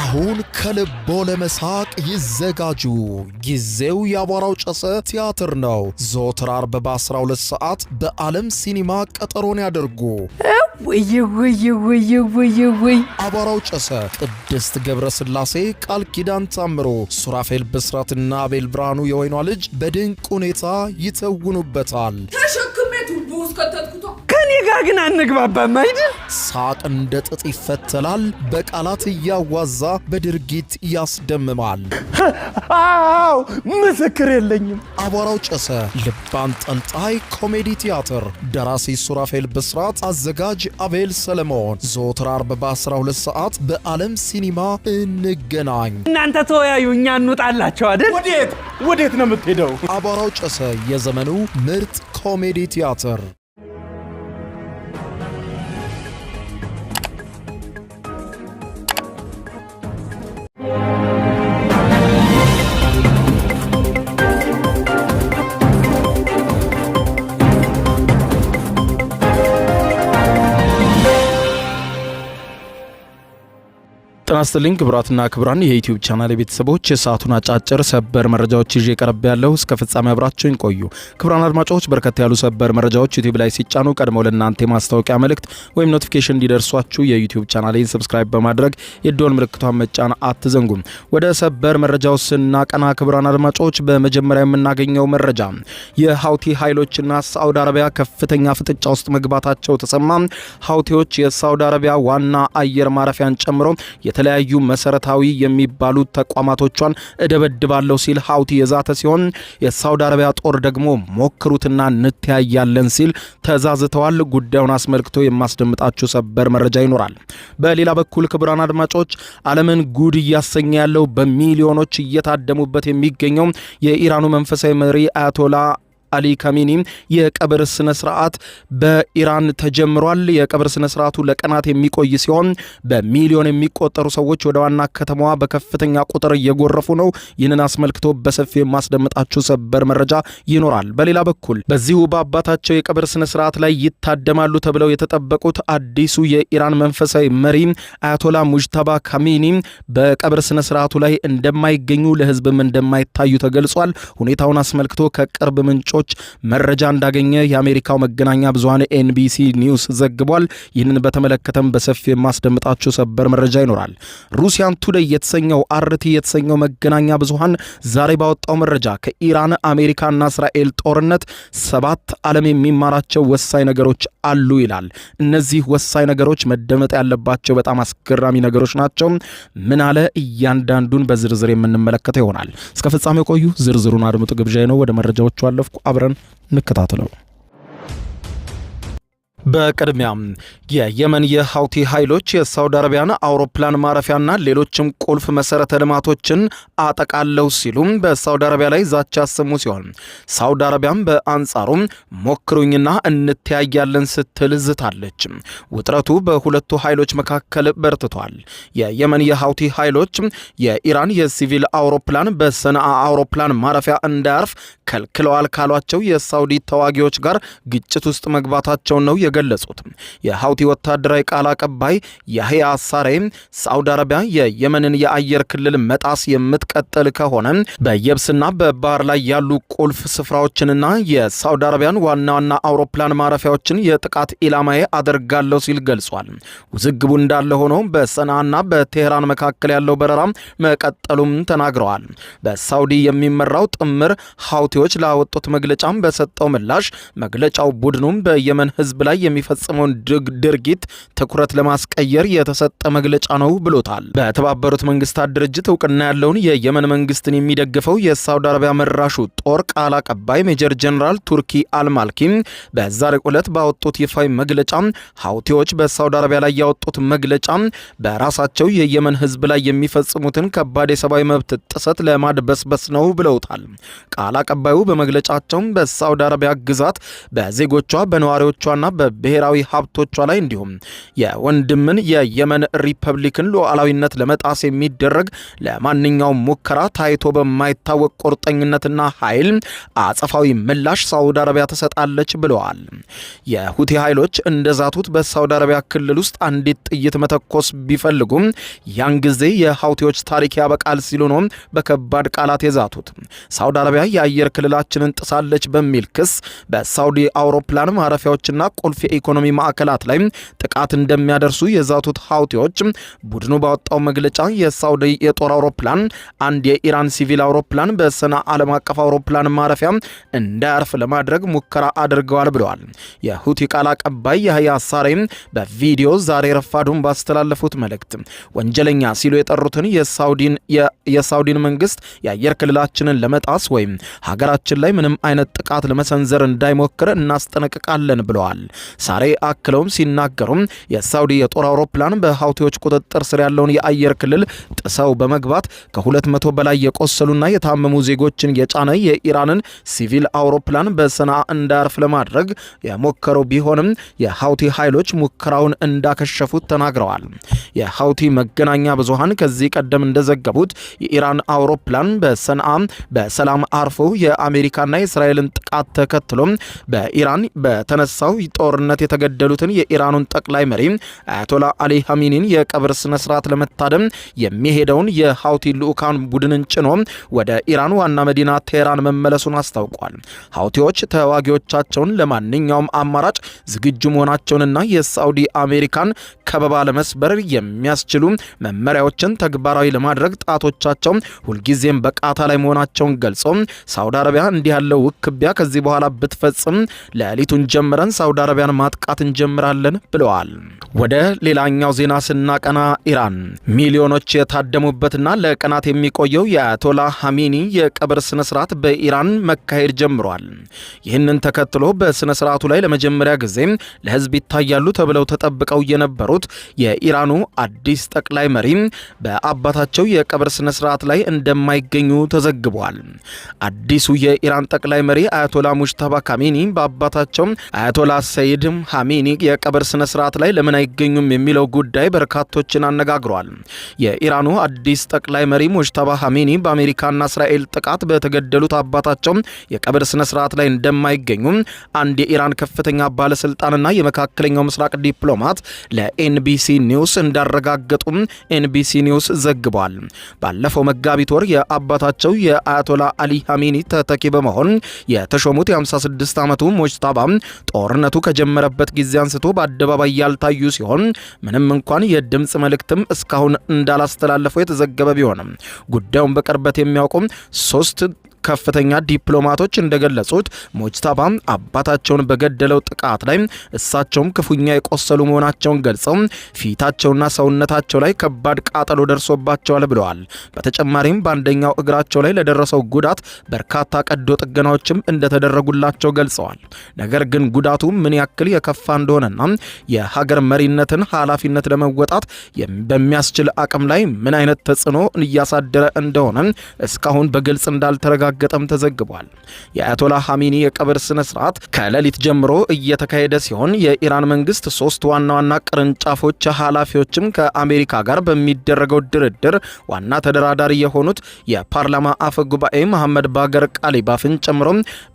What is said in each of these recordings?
አሁን ከልቦ ለመሳቅ ይዘጋጁ። ጊዜው ያቧራው ጨሰ ቲያትር ነው። ዘወትር ዓርብ በ12 ሰዓት በዓለም ሲኒማ ቀጠሮን ያደርጉ። ወይ አቧራው ጨሰ ቅድስት ገብረስላሴ፣ ቃል ኪዳን ታምሮ፣ ሱራፌል ብስራትና አቤል ብርሃኑ የወይኗ ልጅ በድንቅ ሁኔታ ይተውኑበታል። ከኔ ጋር ግን አንግባባም አይደል? ሳቅ እንደ ጥጥ ይፈተላል። በቃላት እያዋዛ በድርጊት ያስደምማል። አው ምስክር የለኝም። አቧራው ጨሰ ልብ አንጠልጣይ ኮሜዲ ቲያትር። ደራሲ ሱራፌል ብስራት፣ አዘጋጅ አቤል ሰለሞን። ዘወትር ዓርብ በ12 ሰዓት በዓለም ሲኒማ እንገናኝ። እናንተ ተወያዩ፣ እኛ እንውጣላቸው አይደል? ወዴት ነው የምትሄደው? አቧራው ጨሰ የዘመኑ ምርጥ ኮሜዲ ቲያትር። ጤና ይስጥልኝ ክቡራትና ክቡራን የዩቲዩብ ቻናል ቤተሰቦች፣ የሰዓቱን አጫጭር ሰበር መረጃዎች ይዤ ቀርብ ያለው እስከ ፍጻሜ አብራችሁን ቆዩ። ክቡራን አድማጮች፣ በርከት ያሉ ሰበር መረጃዎች ዩቲዩብ ላይ ሲጫኑ ቀድመው ለእናንተ የማስታወቂያ መልእክት ወይም ኖቲፊኬሽን እንዲደርሷችሁ የዩቲዩብ ቻናሌን ሰብስክራይብ በማድረግ የደወል ምልክቷን መጫን አትዘንጉም። ወደ ሰበር መረጃው ስናቀና ክቡራን አድማጮች፣ በመጀመሪያ የምናገኘው መረጃ የሃውቲ ኃይሎችና ሳውዲ አረቢያ ከፍተኛ ፍጥጫ ውስጥ መግባታቸው ተሰማ። ሃውቲዎች የሳውዲ አረቢያ ዋና አየር ማረፊያን ጨምሮ የተለያዩ መሰረታዊ የሚባሉ ተቋማቶቿን እደበድባለሁ ሲል ሃውቲ የዛተ ሲሆን የሳውዲ አረቢያ ጦር ደግሞ ሞክሩትና እንተያያለን ሲል ተዛዝተዋል። ጉዳዩን አስመልክቶ የማስደምጣችሁ ሰበር መረጃ ይኖራል። በሌላ በኩል ክቡራን አድማጮች፣ ዓለምን ጉድ እያሰኘ ያለው በሚሊዮኖች እየታደሙበት የሚገኘው የኢራኑ መንፈሳዊ መሪ አያቶላ አሊ ካሚኒ የቀብር ስነ ስርዓት በኢራን ተጀምሯል። የቀብር ስነ ስርዓቱ ለቀናት የሚቆይ ሲሆን በሚሊዮን የሚቆጠሩ ሰዎች ወደ ዋና ከተማዋ በከፍተኛ ቁጥር እየጎረፉ ነው። ይህንን አስመልክቶ በሰፊው የማስደምጣችሁ ሰበር መረጃ ይኖራል። በሌላ በኩል በዚሁ በአባታቸው የቀብር ስነ ስርዓት ላይ ይታደማሉ ተብለው የተጠበቁት አዲሱ የኢራን መንፈሳዊ መሪ አያቶላ ሙጅተባ ካሚኒ በቀብር ስነ ስርዓቱ ላይ እንደማይገኙ ለህዝብም እንደማይታዩ ተገልጿል። ሁኔታውን አስመልክቶ ከቅርብ ምንጮች መረጃ እንዳገኘ የአሜሪካው መገናኛ ብዙሃን ኤንቢሲ ኒውስ ዘግቧል። ይህንን በተመለከተም በሰፊ የማስደምጣችሁ ሰበር መረጃ ይኖራል። ሩሲያን ቱዴይ የተሰኘው አርቲ የተሰኘው መገናኛ ብዙሃን ዛሬ ባወጣው መረጃ ከኢራን አሜሪካና እስራኤል ጦርነት 7 ዓለም የሚማራቸው ወሳኝ ነገሮች አሉ ይላል። እነዚህ ወሳኝ ነገሮች መደመጥ ያለባቸው በጣም አስገራሚ ነገሮች ናቸው። ምን አለ? እያንዳንዱን በዝርዝር የምንመለከተው ይሆናል። እስከ ፍጻሜው ቆዩ። ዝርዝሩን አድምጡ ግብዣዬ ነው። ወደ መረጃዎቹ አለፍኩ። አብረን እንከታተለው። በቅድሚያም የየመን የሃውቲ ኃይሎች የሳውዲ አረቢያን አውሮፕላን ማረፊያና ሌሎችም ቁልፍ መሰረተ ልማቶችን አጠቃለው ሲሉ በሳውዲ አረቢያ ላይ ዛቻ ያሰሙ ሲሆን ሳውዲ አረቢያም በአንጻሩ ሞክሩኝና እንተያያለን ስትል ዝታለች። ውጥረቱ በሁለቱ ኃይሎች መካከል በርትቷል። የየመን የሃውቲ ኃይሎች የኢራን የሲቪል አውሮፕላን በሰንዓ አውሮፕላን ማረፊያ እንዳያርፍ ከልክለዋል ካሏቸው የሳውዲ ተዋጊዎች ጋር ግጭት ውስጥ መግባታቸው ነው ገለጹት። የሃውቲ ወታደራዊ ቃል አቀባይ ያህያ ሳሬ ሳውዲ አረቢያ የየመንን የአየር ክልል መጣስ የምትቀጥል ከሆነ በየብስና በባህር ላይ ያሉ ቁልፍ ስፍራዎችንና የሳውዲ አረቢያን ዋና ዋና አውሮፕላን ማረፊያዎችን የጥቃት ኢላማዬ አደርጋለሁ ሲል ገልጿል። ውዝግቡ እንዳለ ሆኖ በሰንዓና በቴህራን መካከል ያለው በረራ መቀጠሉም ተናግረዋል። በሳውዲ የሚመራው ጥምር ሃውቲዎች ላወጡት መግለጫም በሰጠው ምላሽ መግለጫው ቡድኑም በየመን ህዝብ ላይ የሚፈጽመውን ድርጊት ትኩረት ለማስቀየር የተሰጠ መግለጫ ነው ብሎታል። በተባበሩት መንግስታት ድርጅት እውቅና ያለውን የየመን መንግስትን የሚደግፈው የሳውዲ አረቢያ መራሹ ጦር ቃል አቀባይ ሜጀር ጀነራል ቱርኪ አልማልኪም በዛሬው ዕለት ባወጡት ይፋዊ መግለጫ ሃውቲዎች በሳውዲ አረቢያ ላይ ያወጡት መግለጫ በራሳቸው የየመን ህዝብ ላይ የሚፈጽሙትን ከባድ የሰብአዊ መብት ጥሰት ለማድበስበስ ነው ብለውታል። ቃል አቀባዩ በመግለጫቸው በሳውዲ አረቢያ ግዛት በዜጎቿ በነዋሪዎቿና በብሔራዊ ሀብቶቿ ላይ እንዲሁም የወንድምን የየመን ሪፐብሊክን ሉዓላዊነት ለመጣስ የሚደረግ ለማንኛውም ሙከራ ታይቶ በማይታወቅ ቁርጠኝነትና ኃይል አጸፋዊ ምላሽ ሳውዲ አረቢያ ትሰጣለች ብለዋል። የሁቲ ኃይሎች እንደዛቱት በሳውዲ አረቢያ ክልል ውስጥ አንዲት ጥይት መተኮስ ቢፈልጉም ያን ጊዜ የሁቲዎች ታሪክ ያበቃል ሲሉ ነው በከባድ ቃላት የዛቱት። ሳውዲ አረቢያ የአየር ክልላችንን ጥሳለች በሚል ክስ በሳውዲ አውሮፕላን ማረፊያዎችና ቁልፍ የኢኮኖሚ ማዕከላት ላይ ጥቃት እንደሚያደርሱ የዛቱት ሁቲዎች ቡድኑ ባወጣው መግለጫ የሳውዲ የጦር አውሮፕላን አንድ የኢራን ሲቪል አውሮፕላን በሰና ዓለም አቀፍ አውሮፕላን ማረፊያ እንዳያርፍ ለማድረግ ሙከራ አድርገዋል ብለዋል። የሁቲ ቃል አቀባይ ያህያ ሳሬ በቪዲዮ ዛሬ ረፋዱን ባስተላለፉት መልእክት ወንጀለኛ ሲሉ የጠሩትን የሳውዲን መንግስት የአየር ክልላችንን ለመጣስ ወይም ሀገራችን ላይ ምንም አይነት ጥቃት ለመሰንዘር እንዳይሞክር እናስጠነቅቃለን ብለዋል። ሳሬ አክለውም ሲናገሩም የሳውዲ የጦር አውሮፕላን በሁቲዎች ቁጥጥር ስር ያለውን የአየር ክልል ጥሰው በመግባት ከ200 በላይ የቆሰሉና የታመሙ ዜጎችን የጫነ የኢራንን ሲቪል አውሮፕላን በሰንዓ እንዳያርፍ ለማድረግ የሞከረው ቢሆንም የሁቲ ኃይሎች ሙከራውን እንዳከሸፉት ተናግረዋል። የሁቲ መገናኛ ብዙሃን ከዚህ ቀደም እንደዘገቡት የኢራን አውሮፕላን በሰንዓ በሰላም አርፎ የአሜሪካና የእስራኤልን ጥቃት ተከትሎ በኢራን በተነሳው ጦርነት የተገደሉትን የኢራኑን ጠቅላይ መሪ አያቶላ አሊ ኻሜኒን የቀብር ስነ ስርዓት ለመታደም የሚሄደውን የሁቲ ልኡካን ቡድንን ጭኖ ወደ ኢራን ዋና መዲና ቴህራን መመለሱን አስታውቋል። ሁቲዎች ተዋጊዎቻቸውን ለማንኛውም አማራጭ ዝግጁ መሆናቸውንና የሳውዲ አሜሪካን ከበባ ለመስበር የሚያስችሉ መመሪያዎችን ተግባራዊ ለማድረግ ጣቶቻቸው ሁልጊዜም በቃታ ላይ መሆናቸውን ገልጾ ሳውዲ አረቢያ እንዲህ ያለው ውክቢያ ከዚህ በኋላ ብትፈጽም ሌሊቱን ጀምረን ሳውዲ አረቢያን ማጥቃት እንጀምራለን ብለዋል። ወደ ሌላኛው ዜና ስናቀና ኢራን ሚሊዮኖች የታደሙበትና ለቀናት የሚቆየው የአያቶላ ኻሜኒ የቀብር ስነ ስርዓት በኢራን መካሄድ ጀምሯል። ይህንን ተከትሎ በስነ ስርዓቱ ላይ ለመጀመሪያ ጊዜ ለህዝብ ይታያሉ ተብለው ተጠብቀው የነበሩት የኢራኑ አዲስ ጠቅላይ መሪ በአባታቸው የቀብር ስነ ስርዓት ላይ እንደማይገኙ ተዘግቧል። አዲሱ የኢራን ጠቅላይ መሪ አያቶላ ሙጅተባ ኻሜኒ በአባታቸው አያቶላ ሰይድ ኻሜኒ የቀብር ስነ ስርዓት ላይ ለምን አይገኙም የሚለው ጉዳይ በርካቶችን አነጋግሯል። የኢራኑ አዲስ ጠቅላይ መሪ ሙጅተባ ኻሜኒ በአሜሪካና እስራኤል ጥቃት በተገደሉት አባታቸው የቀብር ስነ ስርዓት ላይ እንደማይገኙ አንድ የኢራን ከፍተኛ ባለስልጣንና የመካከለኛው ምስራቅ ዲፕሎማት ለኤንቢሲ ኒውስ እንዳረጋገጡ ኤንቢሲ ኒውስ ዘግቧል። ባለፈው መጋቢት ወር የአባታቸው የአያቶላ አሊ ኻሜኒ ተተኪ በመሆን የተሾሙት የ56 ዓመቱ ሙጅተባ ጦርነቱ ከጀመረበት ጊዜ አንስቶ በአደባባይ ያልታዩ ሲሆን ምንም እንኳን የድምፅ መልእክትም እስካሁን እንዳላስተላለፈው የተዘገበ ቢሆንም ጉዳዩን በቅርበት የሚያውቁ 3 ከፍተኛ ዲፕሎማቶች እንደገለጹት ሙጅተባ አባታቸውን በገደለው ጥቃት ላይ እሳቸውም ክፉኛ የቆሰሉ መሆናቸውን ገልጸው ፊታቸውና ሰውነታቸው ላይ ከባድ ቃጠሎ ደርሶባቸዋል ብለዋል። በተጨማሪም በአንደኛው እግራቸው ላይ ለደረሰው ጉዳት በርካታ ቀዶ ጥገናዎችም እንደተደረጉላቸው ገልጸዋል። ነገር ግን ጉዳቱ ምን ያክል የከፋ እንደሆነና የሀገር መሪነትን ኃላፊነት ለመወጣት በሚያስችል አቅም ላይ ምን አይነት ተጽዕኖ እያሳደረ እንደሆነ እስካሁን በግልጽ እንዳልተረጋገጠም ተዘግቧል። የአያቶላ ኻሜኒ የቀብር ስነ ስርዓት ከሌሊት ጀምሮ እየተካሄደ ሲሆን የኢራን መንግስት 3 ዋና ዋና ቅርንጫፎች ኃላፊዎችም ከአሜሪካ ጋር በሚደረገው ድርድር ዋና ተደራዳሪ የሆኑት የፓርላማ አፈ ጉባኤ መሐመድ ባገር ቃሊባፍን ጨምሮ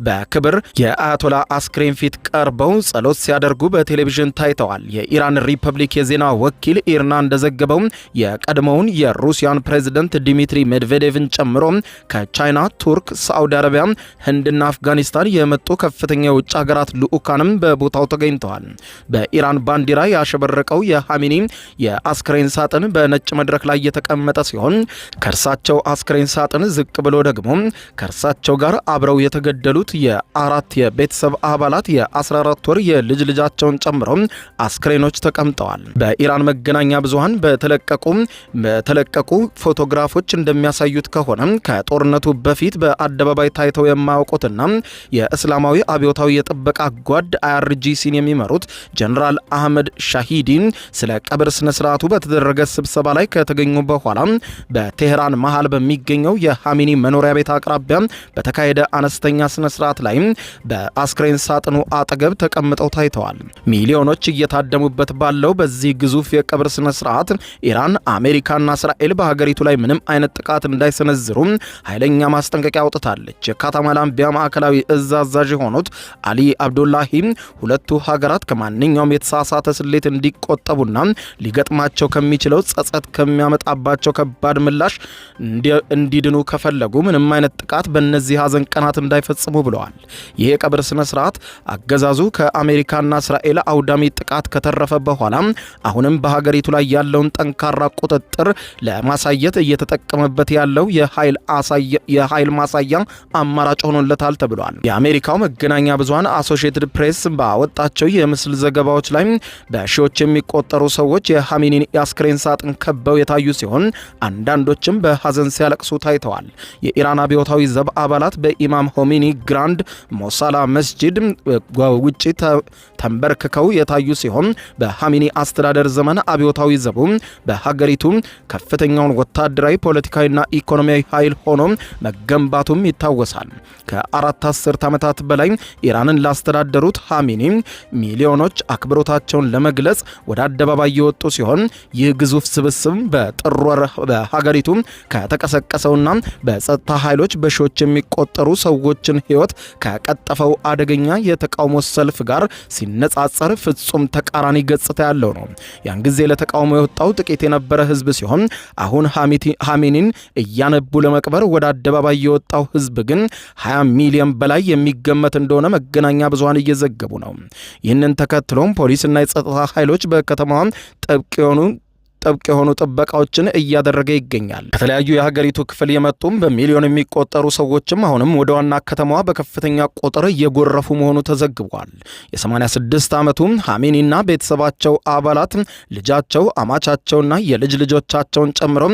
በክብር የአያቶላ አስክሬን ፊት ቀርበው ጸሎት ሲያደርጉ በቴሌቪዥን ታይተዋል። የኢራን ሪፐብሊክ የዜና ወኪል ኢርና እንደዘገበው የቀድሞውን የሩሲያን ፕሬዝዳንት ዲሚትሪ ሜድቬዴቭን ጨምሮ ከቻይና፣ ቱርክ፣ ሳዑዲ አረቢያ፣ ህንድና አፍጋኒስታን የመጡ ከፍተኛ የውጭ ሀገራት ልዑካንም በቦታው ተገኝተዋል። በኢራን ባንዲራ ያሸበረቀው የኻሜኒ የአስክሬን ሳጥን በነጭ መድረክ ላይ የተቀመጠ ሲሆን ከእርሳቸው አስክሬን ሳጥን ዝቅ ብሎ ደግሞ ከእርሳቸው ጋር አብረው የተገደሉት የአራት የቤተሰብ አባላት የ14 ወር የልጅ ልጃቸውን ጨምሮ አስክሬኖች ተቀምጠዋል። በኢራን መገናኛ ብዙሃን በተለቀቁ ፎቶግራፎች እንደሚያሳዩት ከሆነ ከጦርነቱ በፊት በአደባባይ ታይተው የማያውቁትና የእስላማዊ አብዮታዊ የጥበቃ ጓድ IRGCን የሚመሩት ጀነራል አህመድ ሻሂዲን ስለ ቀብር ስነ ስርዓቱ በተደረገ ስብሰባ ላይ ከተገኙ በኋላ በቴህራን መሃል በሚገኘው የሃሚኒ መኖሪያ ቤት አቅራቢያ በተካሄደ አነስተኛ ስነ ስርዓት ላይ በአስክሬን ሳጥኑ አጠገብ ተቀምጠው ታይተዋል። ሚሊዮኖች እየታደሙበት ባለው በዚህ ግዙፍ የቀብር ስነ ስርዓት ኢራን፣ አሜሪካና እስራኤል በሀገሪቱ ላይ ምንም አይነት ጥቃት እንዳይሰነዝሩ ኃይለኛ ማስጠንቀቂያ አውጥታለች። የካታማላምቢያ ማዕከላዊ እዝ አዛዥ የሆኑት አሊ አብዱላሂ ሁለቱ ሀገራት ከማንኛውም የተሳሳተ ስሌት እንዲቆጠቡና ሊገጥማቸው ከሚችለው ጸጸት ከሚያመጣባቸው ከባድ ምላሽ እንዲድኑ ከፈለጉ ምንም አይነት ጥቃት በእነዚህ ሀዘን ቀናት እንዳይፈጽሙ ብለዋል። ይህ የቀብር ስነ ስርዓት አገዛዙ ከአሜሪካና እስራኤል አውዳሚ ጥቃት ከተረፈ በኋላ አሁንም በሀገሪቱ ላይ ያለውን ጠንካራ ቁጥጥር ለማሳየት እየተጠቀመበት ያለው የኃይል ማሳያ አማራጭ ሆኖለታል ተብሏል። የአሜሪካው መገናኛ ብዙሃን አሶሺየትድ ፕሬስ ባወጣቸው የምስል ዘገባዎች ላይ በሺዎች የሚቆጠሩ ሰዎች የሃሚኒን የአስክሬን ሳጥን ከበው የታዩ ሲሆን አንዳንዶችም በሀዘን ሲያለቅሱ ታይተዋል። የኢራን አብዮታዊ ዘብ አባላት በኢማም ሆሜኒ ግራንድ ሞሳላ መስጂድ ውጪ ተንበርክከው የታዩ ሲሆን በሃሚኒ አስተዳደር ዘመን አብዮታዊ ዘቡ በሀገሪቱ ከፍተኛውን ወታደራዊ፣ ፖለቲካዊና ኢኮኖሚያዊ ኃይል ሆኖ መገንባቱም ይታወሳል። ከአራት አስርት ዓመታት በላይ ኢራንን ላስተዳደሩት ሃሚኒ ሚሊዮኖች አክብሮታቸውን ለመግለጽ ወደ አደባባይ የወጡ ሲሆን ይህ ግዙፍ ስብስብ በጥር ወር በሀገሪቱ ከተቀሰቀሰውና በጸጥታ ኃይሎች በሺዎች የሚቆጠሩ ሰዎችን ሕይወት ከቀጠፈው አደገኛ የተቃውሞ ሰልፍ ጋር ሲነጻጸር ፍጹም ተቃራኒ ገጽታ ያለው ነው። ያን ጊዜ ለተቃውሞ የወጣው ጥቂት የነበረ ሕዝብ ሲሆን አሁን ሃሚኒን እያነቡ ለመቅበር ወደ አደባባይ የወጣው ሕዝብ ግን 20 ሚሊዮን በላይ የሚገመት እንደሆነ መገናኛ ብዙሃን እየዘገቡ ነው። ይህንን ተከትሎም ፖሊስና የጸጥታ ኃይሎች በከተማዋ ጥብቅ የሆኑ ጥበቃዎችን እያደረገ ይገኛል። ከተለያዩ የሀገሪቱ ክፍል የመጡም በሚሊዮን የሚቆጠሩ ሰዎችም አሁንም ወደ ዋና ከተማዋ በከፍተኛ ቁጥር እየጎረፉ መሆኑ ተዘግቧል። የ86 ዓመቱ ሃሚኒና ቤተሰባቸው አባላት ልጃቸው፣ አማቻቸውና የልጅ ልጆቻቸውን ጨምሮ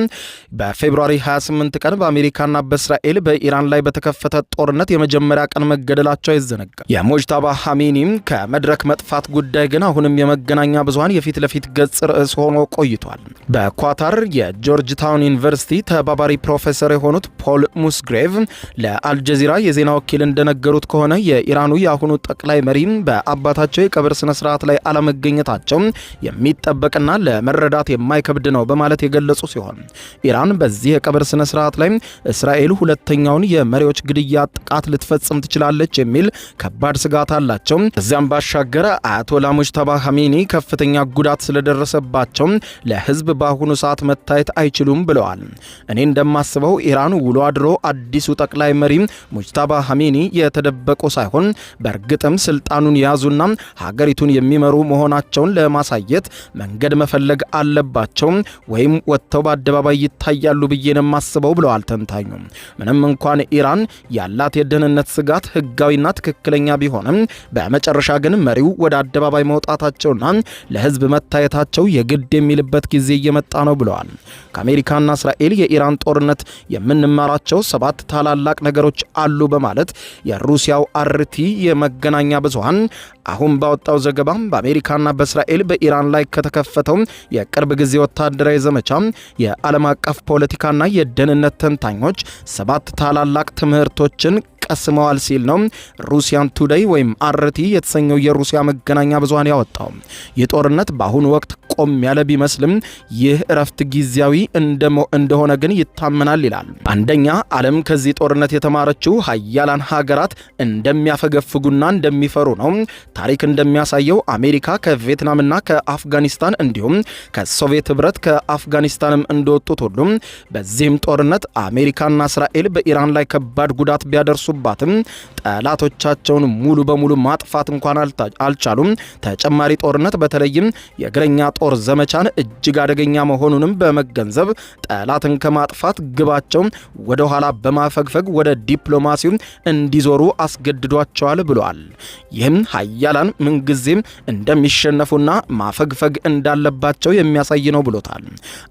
በፌብሩዋሪ 28 ቀን በአሜሪካና በእስራኤል በኢራን ላይ በተከፈተ ጦርነት የመጀመሪያ ቀን መገደላቸው አይዘነጋም። የሙጅታባ ሃሚኒ ከመድረክ መጥፋት ጉዳይ ግን አሁንም የመገናኛ ብዙሃን የፊት ለፊት ገጽ ርዕስ ሆኖ ቆይቷል። በኳታር የጆርጅ ታውን ዩኒቨርሲቲ ተባባሪ ፕሮፌሰር የሆኑት ፖል ሙስግሬቭ ለአልጀዚራ የዜና ወኪል እንደነገሩት ከሆነ የኢራኑ የአሁኑ ጠቅላይ መሪ በአባታቸው የቀብር ስነ ስርዓት ላይ አለመገኘታቸው የሚጠበቅና ለመረዳት የማይከብድ ነው በማለት የገለጹ ሲሆን ኢራን በዚህ የቀብር ስነ ስርዓት ላይ እስራኤል ሁለተኛውን የመሪዎች ግድያ ጥቃት ልትፈጽም ትችላለች የሚል ከባድ ስጋት አላቸው። ከዚያም ባሻገር አያቶላ ሙጅተባ ሃሚኒ ከፍተኛ ጉዳት ስለደረሰባቸው ህዝብ በአሁኑ ሰዓት መታየት አይችሉም ብለዋል። እኔ እንደማስበው ኢራን ውሎ አድሮ አዲሱ ጠቅላይ መሪ ሙጅታባ ሃሚኒ የተደበቁ ሳይሆን በእርግጥም ስልጣኑን የያዙና ሀገሪቱን የሚመሩ መሆናቸውን ለማሳየት መንገድ መፈለግ አለባቸው ወይም ወጥተው በአደባባይ ይታያሉ ብዬ ነው የማስበው ብለዋል ተንታኙ። ምንም እንኳን ኢራን ያላት የደህንነት ስጋት ህጋዊና ትክክለኛ ቢሆንም በመጨረሻ ግን መሪው ወደ አደባባይ መውጣታቸውና ለህዝብ መታየታቸው የግድ የሚልበት ጊዜ እየመጣ ነው ብለዋል። ከአሜሪካና እስራኤል የኢራን ጦርነት የምንማራቸው 7 ታላላቅ ነገሮች አሉ በማለት የሩሲያው አርቲ የመገናኛ ብዙሃን አሁን ባወጣው ዘገባ በአሜሪካና በእስራኤል በኢራን ላይ ከተከፈተው የቅርብ ጊዜ ወታደራዊ ዘመቻ የዓለም አቀፍ ፖለቲካና የደህንነት ተንታኞች 7 ታላላቅ ትምህርቶችን ቀስመዋል ሲል ነው ሩሲያን ቱዴይ ወይም አርቲ የተሰኘው የሩሲያ መገናኛ ብዙሃን ያወጣው። የጦርነት በአሁኑ ወቅት ቆም ያለ ቢመስልም ይህ እረፍት ጊዜያዊ እንደሆነ ግን ይታመናል ይላል። አንደኛ፣ ዓለም ከዚህ ጦርነት የተማረችው ሀያላን ሀገራት እንደሚያፈገፍጉና እንደሚፈሩ ነው። ታሪክ እንደሚያሳየው አሜሪካ ከቪየትናምና ከአፍጋኒስታን እንዲሁም ከሶቪየት ህብረት ከአፍጋኒስታንም እንደወጡት ሁሉ በዚህም ጦርነት አሜሪካና እስራኤል በኢራን ላይ ከባድ ጉዳት ቢያደርሱ ቢደርሱባትም ጠላቶቻቸውን ሙሉ በሙሉ ማጥፋት እንኳን አልቻሉም። ተጨማሪ ጦርነት በተለይም የእግረኛ ጦር ዘመቻን እጅግ አደገኛ መሆኑንም በመገንዘብ ጠላትን ከማጥፋት ግባቸው ወደ ኋላ በማፈግፈግ ወደ ዲፕሎማሲው እንዲዞሩ አስገድዷቸዋል ብሏል። ይህም ሀያላን ምንጊዜም እንደሚሸነፉና ማፈግፈግ እንዳለባቸው የሚያሳይ ነው ብሎታል።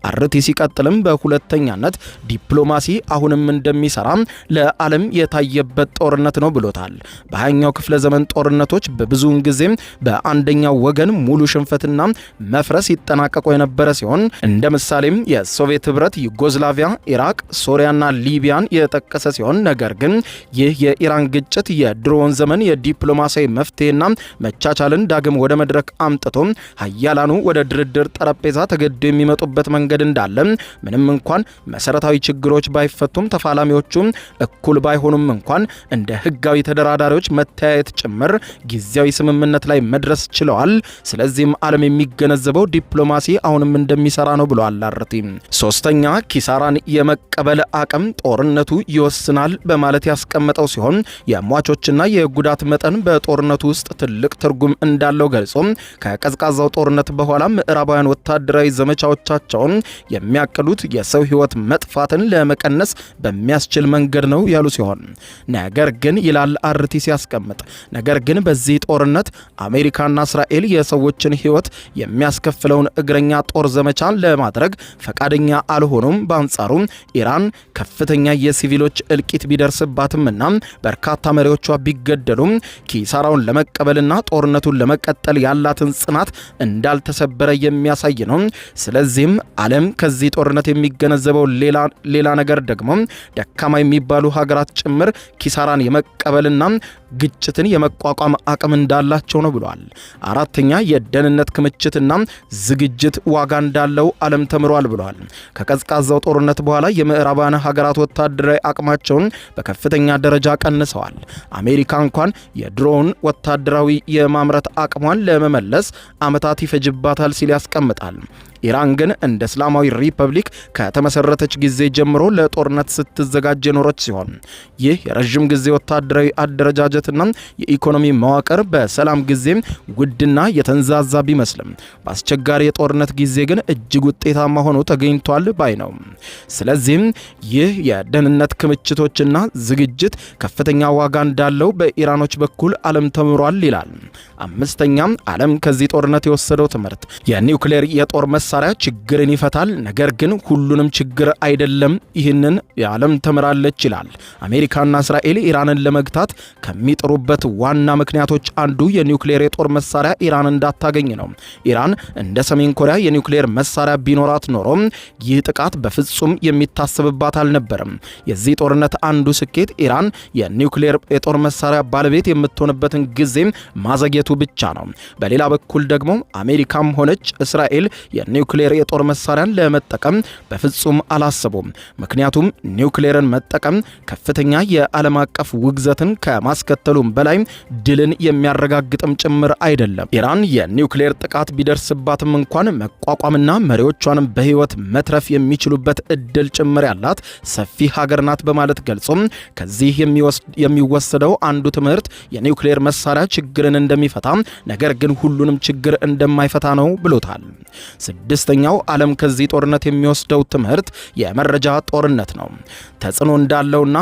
አርቲ ሲቀጥልም በሁለተኛነት ዲፕሎማሲ አሁንም እንደሚሰራ ለዓለም የታየበት ጦርነት ነው ብሎታል። በ20ኛው ክፍለ ዘመን ጦርነቶች በብዙውን ጊዜ በአንደኛው ወገን ሙሉ ሽንፈትና መፍረስ ይጠናቀቁ የነበረ ሲሆን እንደ ምሳሌም የሶቪየት ህብረት፣ ዩጎዝላቪያ፣ ኢራቅ፣ ሶሪያና ሊቢያን የጠቀሰ ሲሆን ነገር ግን ይህ የኢራን ግጭት የድሮውን ዘመን የዲፕሎማሲያዊ መፍትሄና መቻቻልን ዳግም ወደ መድረክ አምጥቶ ሀያላኑ ወደ ድርድር ጠረጴዛ ተገዶ የሚመጡበት መንገድ እንዳለ ምንም እንኳን መሰረታዊ ችግሮች ባይፈቱም ተፋላሚዎቹ እኩል ባይሆኑም እንኳን እንደ ህጋዊ ተደራዳሪዎች መተያየት ጭምር ጊዜያዊ ስምምነት ላይ መድረስ ችለዋል። ስለዚህም ዓለም የሚገነዘበው ዲፕሎማሲ አሁንም እንደሚሰራ ነው ብሏል አርቲ። ሶስተኛ ኪሳራን የመቀበል አቅም ጦርነቱ ይወስናል በማለት ያስቀመጠው ሲሆን የሟቾችና የጉዳት መጠን በጦርነቱ ውስጥ ትልቅ ትርጉም እንዳለው ገልጾ ከቀዝቃዛው ጦርነት በኋላ ምዕራባውያን ወታደራዊ ዘመቻዎቻቸውን የሚያቅዱት የሰው ህይወት መጥፋትን ለመቀነስ በሚያስችል መንገድ ነው ያሉ ሲሆን ነገር ግን ይላል አርቲ ሲያስቀምጥ ነገር ግን በዚህ ጦርነት አሜሪካና እስራኤል የሰዎችን ህይወት የሚያስከፍለውን እግረኛ ጦር ዘመቻን ለማድረግ ፈቃደኛ አልሆኑም። በአንጻሩ ኢራን ከፍተኛ የሲቪሎች እልቂት ቢደርስባትምና በርካታ መሪዎቿ ቢገደሉም ኪሳራውን ለመቀበልና ጦርነቱን ለመቀጠል ያላትን ጽናት እንዳልተሰበረ የሚያሳይ ነው። ስለዚህም ዓለም ከዚህ ጦርነት የሚገነዘበው ሌላ ነገር ደግሞ ደካማ የሚባሉ ሀገራት ጭምር ኪሳራን የመቀበልና ግጭትን የመቋቋም አቅም እንዳላቸው ነው ብሏል። አራተኛ የደህንነት ክምችትና ዝግጅት ዋጋ እንዳለው ዓለም ተምሯል ብሏል። ከቀዝቃዛው ጦርነት በኋላ የምዕራባውያን ሀገራት ወታደራዊ አቅማቸውን በከፍተኛ ደረጃ ቀንሰዋል። አሜሪካ እንኳን የድሮውን ወታደራዊ የማምረት አቅሟን ለመመለስ ዓመታት ይፈጅባታል ሲል ያስቀምጣል። ኢራን ግን እንደ እስላማዊ ሪፐብሊክ ከተመሰረተች ጊዜ ጀምሮ ለጦርነት ስትዘጋጅ የኖረች ሲሆን ይህ የረጅም ጊዜ ወታደራዊ አደረጃጀትና የኢኮኖሚ መዋቅር በሰላም ጊዜ ውድና የተንዛዛ ቢመስልም በአስቸጋሪ የጦርነት ጊዜ ግን እጅግ ውጤታማ ሆኖ ተገኝቷል ባይ ነው። ስለዚህም ይህ የደህንነት ክምችቶችና ዝግጅት ከፍተኛ ዋጋ እንዳለው በኢራኖች በኩል ዓለም ተምሯል ይላል። አምስተኛም ዓለም ከዚህ ጦርነት የወሰደው ትምህርት የኒውክሌር የጦር መሳሪያ ችግርን ይፈታል፣ ነገር ግን ሁሉንም ችግር አይደለም። ይህንን የዓለም ተምራለች ይላል። አሜሪካና እስራኤል ኢራንን ለመግታት ከሚጥሩበት ዋና ምክንያቶች አንዱ የኒውክሌር የጦር መሳሪያ ኢራን እንዳታገኝ ነው። ኢራን እንደ ሰሜን ኮሪያ የኒውክሌር መሳሪያ ቢኖራት ኖሮ ይህ ጥቃት በፍጹም የሚታሰብባት አልነበረም። የዚህ ጦርነት አንዱ ስኬት ኢራን የኒውክሌር የጦር መሳሪያ ባለቤት የምትሆንበትን ጊዜ ማዘግየቱ ብቻ ነው። በሌላ በኩል ደግሞ አሜሪካም ሆነች እስራኤል የኒውክሌር የጦር መሳሪያን ለመጠቀም በፍጹም አላሰቡም። ምክንያቱም ኒውክሌርን መጠቀም ከፍተኛ የዓለም አቀፍ ውግዘትን ከማስከተሉም በላይ ድልን የሚያረጋግጥም ጭምር አይደለም። ኢራን የኒውክሌር ጥቃት ቢደርስባትም እንኳን መቋቋምና መሪዎቿንም በህይወት መትረፍ የሚችሉበት እድል ጭምር ያላት ሰፊ ሀገር ናት በማለት ገልጾም ከዚህ የሚወሰደው አንዱ ትምህርት የኒውክሌር መሳሪያ ችግርን እንደሚፈታ ነገር ግን ሁሉንም ችግር እንደማይፈታ ነው ብሎታል። ስድስተኛው ዓለም ከዚህ ጦርነት የሚወስደው ትምህርት የመረጃ ጦርነት ነው። ተጽዕኖ እንዳለውና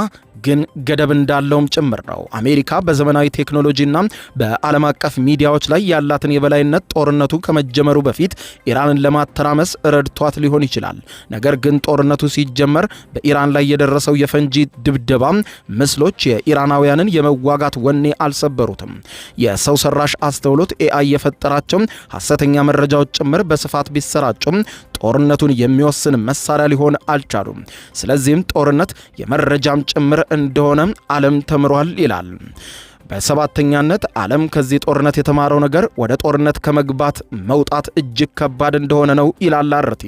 ግን ገደብ እንዳለውም ጭምር ነው። አሜሪካ በዘመናዊ ቴክኖሎጂና በዓለም አቀፍ ሚዲያዎች ላይ ያላትን የበላይነት ጦርነቱ ከመጀመሩ በፊት ኢራንን ለማተራመስ ረድቷት ሊሆን ይችላል። ነገር ግን ጦርነቱ ሲጀመር በኢራን ላይ የደረሰው የፈንጂ ድብደባ ምስሎች የኢራናውያንን የመዋጋት ወኔ አልሰበሩትም። የሰው ሰራሽ አስተውሎት ኤአይ የፈጠራቸው ሐሰተኛ መረጃዎች ጭምር በስፋት ቢሰራጩም ጦርነቱን የሚወስን መሳሪያ ሊሆን አልቻሉም። ስለዚህም ጦርነት የመረጃም ጭምር እንደሆነ ዓለም ተምሯል ይላል። በሰባተኛነት ዓለም ከዚህ ጦርነት የተማረው ነገር ወደ ጦርነት ከመግባት መውጣት እጅግ ከባድ እንደሆነ ነው ይላል አርቲ።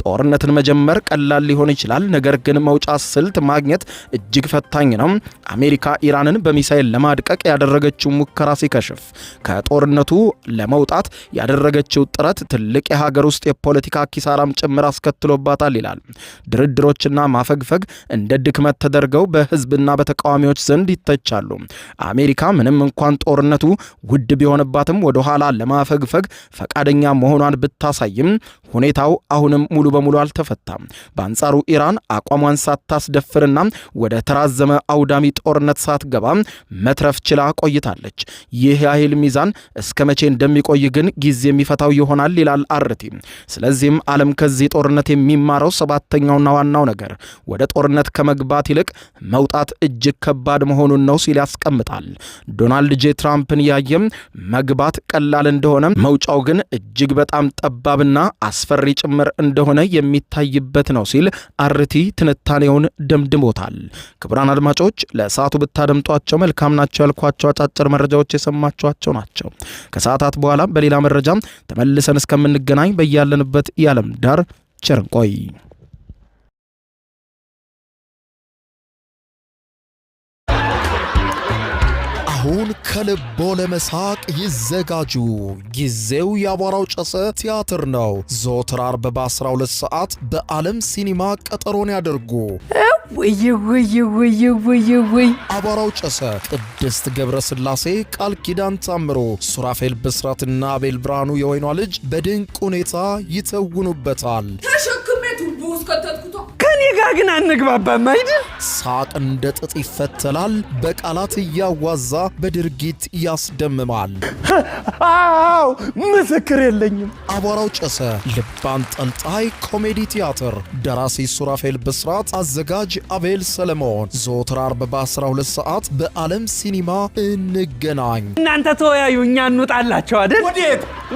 ጦርነትን መጀመር ቀላል ሊሆን ይችላል፣ ነገር ግን መውጫ ስልት ማግኘት እጅግ ፈታኝ ነው። አሜሪካ ኢራንን በሚሳኤል ለማድቀቅ ያደረገችው ሙከራ ሲከሽፍ ከጦርነቱ ለመውጣት ያደረገችው ጥረት ትልቅ የሀገር ውስጥ የፖለቲካ ኪሳራም ጭምር አስከትሎባታል ይላል። ድርድሮችና ማፈግፈግ እንደ ድክመት ተደርገው በህዝብና በተቃዋሚዎች ዘንድ ይተቻሉ። አሜሪካ ምንም እንኳን ጦርነቱ ውድ ቢሆንባትም ወደ ኋላ ለማፈግፈግ ፈቃደኛ መሆኗን ብታሳይም ሁኔታው አሁንም ሙሉ በሙሉ አልተፈታም። በአንጻሩ ኢራን አቋሟን ሳታስደፍርና ወደ ተራዘመ አውዳሚ ጦርነት ሳትገባ መትረፍ ችላ ቆይታለች። ይህ የኃይል ሚዛን እስከ መቼ እንደሚቆይ ግን ጊዜ የሚፈታው ይሆናል ይላል አርቲ። ስለዚህም ዓለም ከዚህ ጦርነት የሚማረው ሰባተኛውና ዋናው ነገር ወደ ጦርነት ከመግባት ይልቅ መውጣት እጅግ ከባድ መሆኑን ነው ሲል ያስቀምጣል። ዶናልድ ጄ ትራምፕን ያየም መግባት ቀላል እንደሆነ መውጫው ግን እጅግ በጣም ጠባብና አስፈሪ ጭምር እንደሆነ የሚታይበት ነው ሲል አርቲ ትንታኔውን ደምድሞታል። ክቡራን አድማጮች ለሰዓቱ ብታደምጧቸው መልካም ናቸው ያልኳቸው አጫጭር መረጃዎች የሰማችኋቸው ናቸው። ከሰዓታት በኋላ በሌላ መረጃ ተመልሰን እስከምንገናኝ በያለንበት የዓለም ዳር ቸር እንቆይ። አሁን ከልቦ ለመሳቅ ይዘጋጁ። ጊዜው የአቧራው ጨሰ ቲያትር ነው። ዘወትር ዓርብ በ12 ሰዓት በዓለም ሲኒማ ቀጠሮን ያደርጉ። ወይ አቧራው ጨሰ ቅድስት ገብረስላሴ፣ ቃል ኪዳን ታምሮ፣ ሱራፌል ብስራትና አቤል ብርሃኑ የወይኗ ልጅ በድንቅ ሁኔታ ይተውኑበታል። ተሸክሜ ቱቦ ውስጥ ከተትኩት። ከኔ ጋር ግን አንግባባም አይደል? ሳቅ እንደ ጥጥ ይፈተላል፣ በቃላት እያዋዛ በድርጊት ያስደምማል። አዎ ምስክር የለኝም። አቧራው ጨሰ ልብ አንጠልጣይ ኮሜዲ ቲያትር፣ ደራሲ ሱራፌል ብስራት፣ አዘጋጅ አቤል ሰለሞን። ዘወትር ዓርብ በ12 ሰዓት በዓለም ሲኒማ እንገናኝ። እናንተ ተወያዩ፣ እኛ እንውጣላቸው አይደል?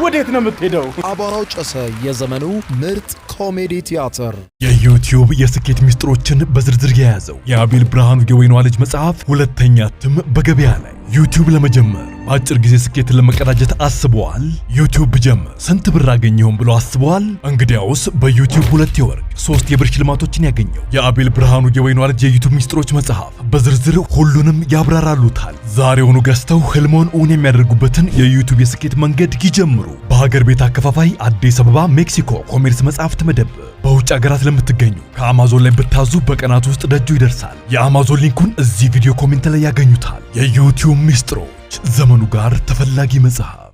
ወዴት ነው የምትሄደው? አቧራው ጨሰ የዘመኑ ምርጥ ኮሜዲ ቲያትር። የዩቲዩብ የስኬት ሚስጥሮችን በዝርዝር የያዘው የአቤል ብርሃኑ የወይኗ ልጅ መጽሐፍ ሁለተኛ እትም በገበያ ላይ። ዩቲዩብ ለመጀመር በአጭር ጊዜ ስኬትን ለመቀዳጀት አስበዋል? ዩቲዩብ ብጀምር ስንት ብር አገኘሁም ብሎ አስበዋል? እንግዲያውስ በዩቲዩብ 2 የወርቅ 3 የብር ሽልማቶችን ያገኘው የአቤል ብርሃኑ የወይኗ ልጅ የዩቲዩብ ሚስጥሮች መጽሐፍ በዝርዝር ሁሉንም ያብራራሉታል። ዛሬውኑ ገዝተው ህልሞን እውን የሚያደርጉበትን የዩቲዩብ የስኬት መንገድ ይጀምሩ። በሀገር ቤት አከፋፋይ አዲስ አበባ ሜክሲኮ ኮሜርስ መጽሐፍት መደብር። በውጭ ሀገራት ለምትገኙ ከአማዞን ላይ ብታዙ በቀናት ውስጥ ደጁ ይደርሳል። የአማዞን ሊንኩን እዚህ ቪዲዮ ኮሜንት ላይ ያገኙታል። የዩቲዩብ ሚስጥሮች ዘመኑ ጋር ተፈላጊ መጽሐፍ